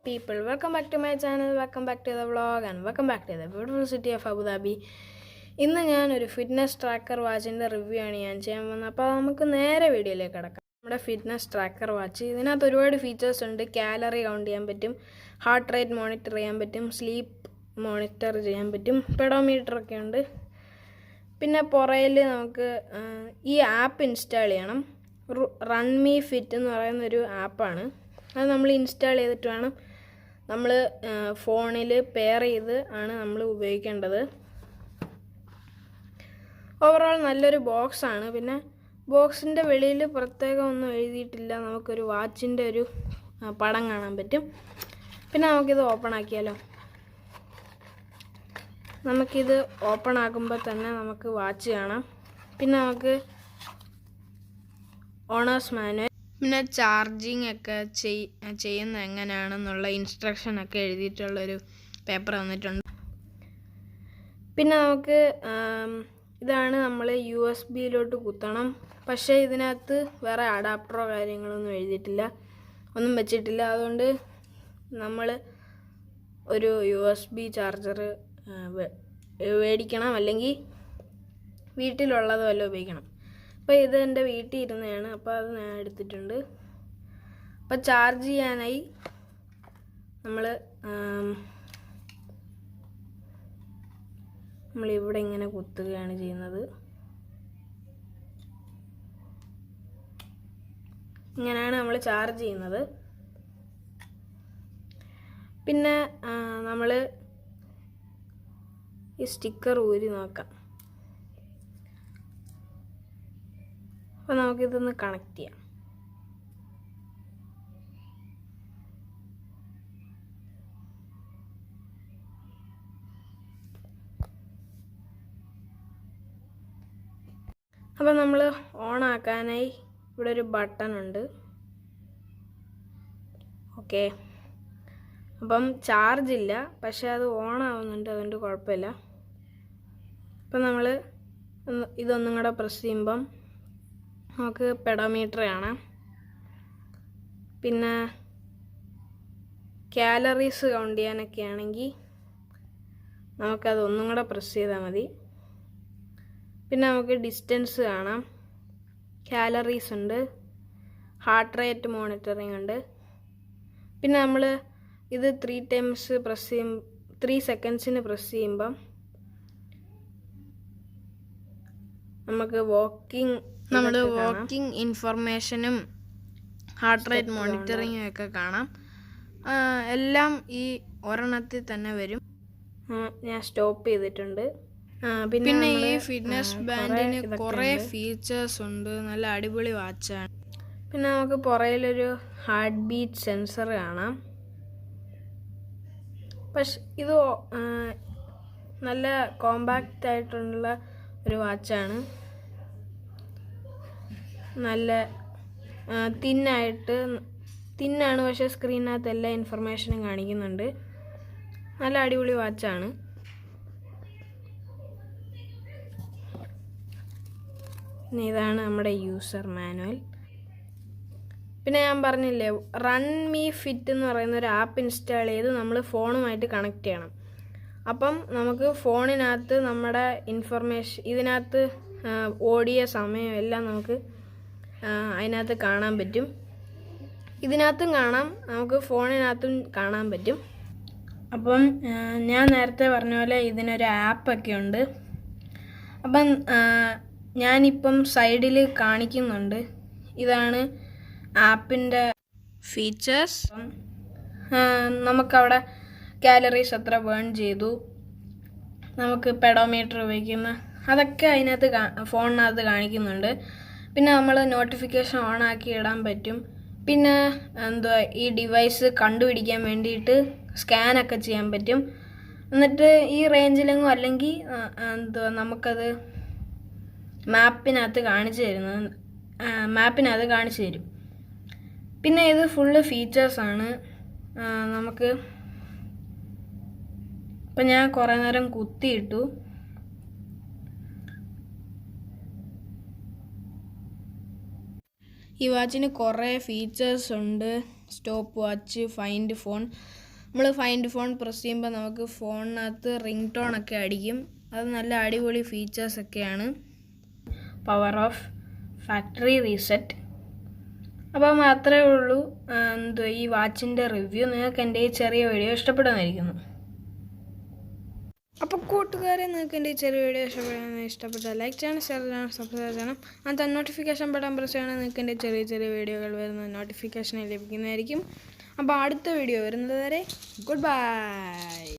people, welcome back to my channel, welcome back to the vlog and welcome back to the beautiful city of Abu Dhabi. ഇന്ന് ഞാൻ ഒരു fitness tracker വാച്ചിൻ്റെ review ആണ് ഞാൻ ചെയ്യാൻ പോകുന്നത്. അപ്പോൾ നമുക്ക് നേരെ വീഡിയോയിലേക്ക് കിടക്കാം. നമ്മുടെ ഫിറ്റ്നസ് ട്രാക്കർ വാച്ച് ഇതിനകത്ത് ഒരുപാട് ഫീച്ചേഴ്സ് ഉണ്ട്. കാലറി കൗണ്ട് ചെയ്യാൻ പറ്റും, ഹാർട്ട് റേറ്റ് മോണിറ്റർ ചെയ്യാൻ പറ്റും, സ്ലീപ്പ് മോണിറ്റർ ചെയ്യാൻ പറ്റും, പെഡോമീറ്റർ ഒക്കെ ഉണ്ട്. പിന്നെ പുറയിൽ നമുക്ക് ഈ ആപ്പ് ഇൻസ്റ്റാൾ ചെയ്യണം. റൺ മീ ഫിറ്റ് എന്ന് പറയുന്നൊരു ആപ്പാണ്. അത് നമ്മൾ ഇൻസ്റ്റാൾ ചെയ്തിട്ട് വേണം നമ്മൾ ഫോണിൽ പെയർ ചെയ്ത് ആണ് നമ്മൾ ഉപയോഗിക്കേണ്ടത്. ഓവറോൾ നല്ലൊരു ബോക്സാണ്. പിന്നെ ബോക്സിൻ്റെ വെളിയിൽ പ്രത്യേകം ഒന്നും എഴുതിയിട്ടില്ല. നമുക്കൊരു വാച്ചിൻ്റെ ഒരു പടം കാണാൻ പറ്റും. പിന്നെ നമുക്കിത് ഓപ്പൺ ആക്കിയാലോ. നമുക്കിത് ഓപ്പൺ ആക്കുമ്പോൾ തന്നെ നമുക്ക് വാച്ച് കാണാം. പിന്നെ നമുക്ക് ഓണേഴ്സ് മാനുവൽ, പിന്നെ ചാർജിങ് ഒക്കെ ചെയ്യുന്നത് എങ്ങനെയാണെന്നുള്ള ഇൻസ്ട്രക്ഷനൊക്കെ എഴുതിയിട്ടുള്ളൊരു പേപ്പർ തന്നിട്ടുണ്ട്. പിന്നെ നമുക്ക് ഇതാണ് നമ്മൾ USB-യിലോട്ട് കുത്തണം. പക്ഷേ ഇതിനകത്ത് വേറെ അഡാപ്റ്ററോ കാര്യങ്ങളൊന്നും എഴുതിയിട്ടില്ല, ഒന്നും വെച്ചിട്ടില്ല. അതുകൊണ്ട് നമ്മൾ ഒരു USB ചാർജർ മേടിക്കണം, അല്ലെങ്കിൽ വീട്ടിലുള്ളത് വല്ലതും ഉപയോഗിക്കണം. അപ്പോൾ ഇത് എൻ്റെ വീട്ടിൽ ഇരുന്നതാണ്, അപ്പോൾ അത് ഞാൻ എടുത്തിട്ടുണ്ട്. അപ്പോൾ ചാർജ് ചെയ്യാനായി നമ്മളിവിടെ ഇങ്ങനെ കുത്തുകയാണ് ചെയ്യുന്നത്. ഇങ്ങനെയാണ് നമ്മൾ ചാർജ് ചെയ്യുന്നത്. പിന്നെ നമ്മൾ ഈ സ്റ്റിക്കർ ഊരി നോക്കാം. അപ്പോൾ നമുക്കിതൊന്ന് കണക്ട് ചെയ്യാം. അപ്പോൾ നമ്മൾ ഓൺ ആക്കാനായി ഇവിടെ ഒരു ബട്ടൺ ഉണ്ട്. ഓക്കെ, അപ്പം ചാർജ് ഇല്ല, പക്ഷേ അത് ഓൺ ആവുന്നുണ്ട്, അതുകൊണ്ട് കുഴപ്പമില്ല. അപ്പം നമ്മൾ ഇതൊന്നും കൂടെ പ്രസ് ചെയ്യുമ്പം നമുക്ക് പെഡോമീറ്റർ കാണാം. പിന്നെ കാലറീസ് കൗണ്ട് ചെയ്യാനൊക്കെ ആണെങ്കിൽ നമുക്കത് ഒന്നും കൂടെ പ്രസ് ചെയ്താൽ മതി. പിന്നെ നമുക്ക് ഡിസ്റ്റൻസ് കാണാം, കാലറീസ് ഉണ്ട്, ഹാർട്ട് റേറ്റ് മോണിറ്ററിങ് ഉണ്ട്. പിന്നെ നമ്മൾ ഇത് 3 സെക്കൻഡ്സിന് പ്രസ് ചെയ്യുമ്പം നമുക്ക് വാക്കിംഗ് ഇൻഫർമേഷനും ഹാർട്ട് റേറ്റ് മോണിറ്ററിങ്ങും ഒക്കെ കാണാം. എല്ലാം ഈ ഒരെണ്ണത്തിൽ തന്നെ വരും. ഞാൻ സ്റ്റോപ്പ് ചെയ്തിട്ടുണ്ട്. പിന്നെ ഈ ഫിറ്റ്നസ് ബാൻഡിന് കുറേ ഫീച്ചേഴ്സ് ഉണ്ട്, നല്ല അടിപൊളി വാച്ചാണ്. പിന്നെ നമുക്ക് പുറയിലൊരു ഹാർട്ട് ബീറ്റ് സെൻസർ കാണാം. പക്ഷെ ഇത് നല്ല കോമ്പാക്റ്റ് ആയിട്ടുള്ള ഒരു വാച്ചാണ്. നല്ല തിന്നാണ്, പക്ഷേ സ്ക്രീനകത്ത് എല്ലാ ഇൻഫർമേഷനും കാണിക്കുന്നുണ്ട്. നല്ല അടിപൊളി വാച്ചാണ്. ഇതാണ് നമ്മുടെ യൂസർ മാനുവൽ. പിന്നെ ഞാൻ പറഞ്ഞില്ലേ, റൺ മീ ഫിറ്റ് എന്ന് പറയുന്ന ഒരു ആപ്പ് ഇൻസ്റ്റാൾ ചെയ്ത് നമ്മൾ ഫോണുമായിട്ട് കണക്ട് ചെയ്യണം. അപ്പം നമുക്ക് ഫോണിനകത്ത് നമ്മുടെ ഇൻഫർമേഷൻ, ഇതിനകത്ത് ഓടിയ സമയം എല്ലാം നമുക്ക് അതിനകത്ത് കാണാൻ പറ്റും. ഇതിനകത്തും കാണാം, നമുക്ക് ഫോണിനകത്തും കാണാൻ പറ്റും. അപ്പം ഞാൻ നേരത്തെ പറഞ്ഞ പോലെ ഇതിനൊരു ആപ്പൊക്കെ ഉണ്ട്. അപ്പം ഞാനിപ്പം സൈഡിൽ കാണിക്കുന്നുണ്ട്. ഇതാണ് ആപ്പിൻ്റെ ഫീച്ചേഴ്സ്. നമുക്കവിടെ കാലറീസ് എത്ര ബേൺ ചെയ്തു, നമുക്ക് പെഡോമീറ്റർ ഉപയോഗിക്കുന്ന അതൊക്കെ അതിനകത്ത് ഫോണിനകത്ത് കാണിക്കുന്നുണ്ട്. പിന്നെ നമ്മൾ നോട്ടിഫിക്കേഷൻ ഓൺ ആക്കി ഇടാൻ പറ്റും. പിന്നെ ഈ ഡിവൈസ് കണ്ടുപിടിക്കാൻ വേണ്ടിയിട്ട് സ്കാനൊക്കെ ചെയ്യാൻ പറ്റും. എന്നിട്ട് ഈ റേഞ്ചിലെങ്ങും അല്ലെങ്കിൽ നമുക്കത് മാപ്പിനകത്ത് കാണിച്ചു തരും. പിന്നെ ഇത് ഫുള്ള് ഫീച്ചേഴ്സാണ്. നമുക്ക് ഇപ്പം ഞാൻ കുറേ നേരം കുത്തിയിട്ടു. ഈ വാച്ചിന് കുറേ ഫീച്ചേഴ്സ് ഉണ്ട്. Stopwatch, find phone. നമ്മൾ ഫൈൻഡ് ഫോൺ പ്രസ് ചെയ്യുമ്പോൾ നമുക്ക് ഫോണിനകത്ത് റിംഗ് ടോണൊക്കെ അടിക്കും. അത് നല്ല അടിപൊളി ഫീച്ചേഴ്സൊക്കെയാണ്. Power off, factory reset. അപ്പം അത്രയേ ഉള്ളൂ ഈ വാച്ചിൻ്റെ റിവ്യൂ. നിങ്ങൾക്ക് എൻ്റെ ഈ ചെറിയ വീഡിയോ ഇഷ്ടപ്പെടുന്നതായിരിക്കുന്നു. അപ്പോൾ കൂട്ടുകാരെ, നിങ്ങൾക്ക് എൻ്റെ ഈ ചെറിയ വീഡിയോ ഇഷ്ടപ്പെട്ടാൽ ലൈക്ക് ചെയ്യണം, ഷെയർ ചെയ്യണം, സബ്സ്ക്രൈബ് ചെയ്യണം. അത് നോട്ടിഫിക്കേഷൻ ബട്ടൺ പ്രസ് ചെയ്യണം. നിങ്ങൾക്ക് എൻ്റെ ചെറിയ ചെറിയ വീഡിയോകൾ വരുന്ന നോട്ടിഫിക്കേഷൻ ലഭിക്കുന്നതായിരിക്കും. അപ്പോൾ അടുത്ത വീഡിയോ വരുന്നത് വരെ ഗുഡ് ബൈ.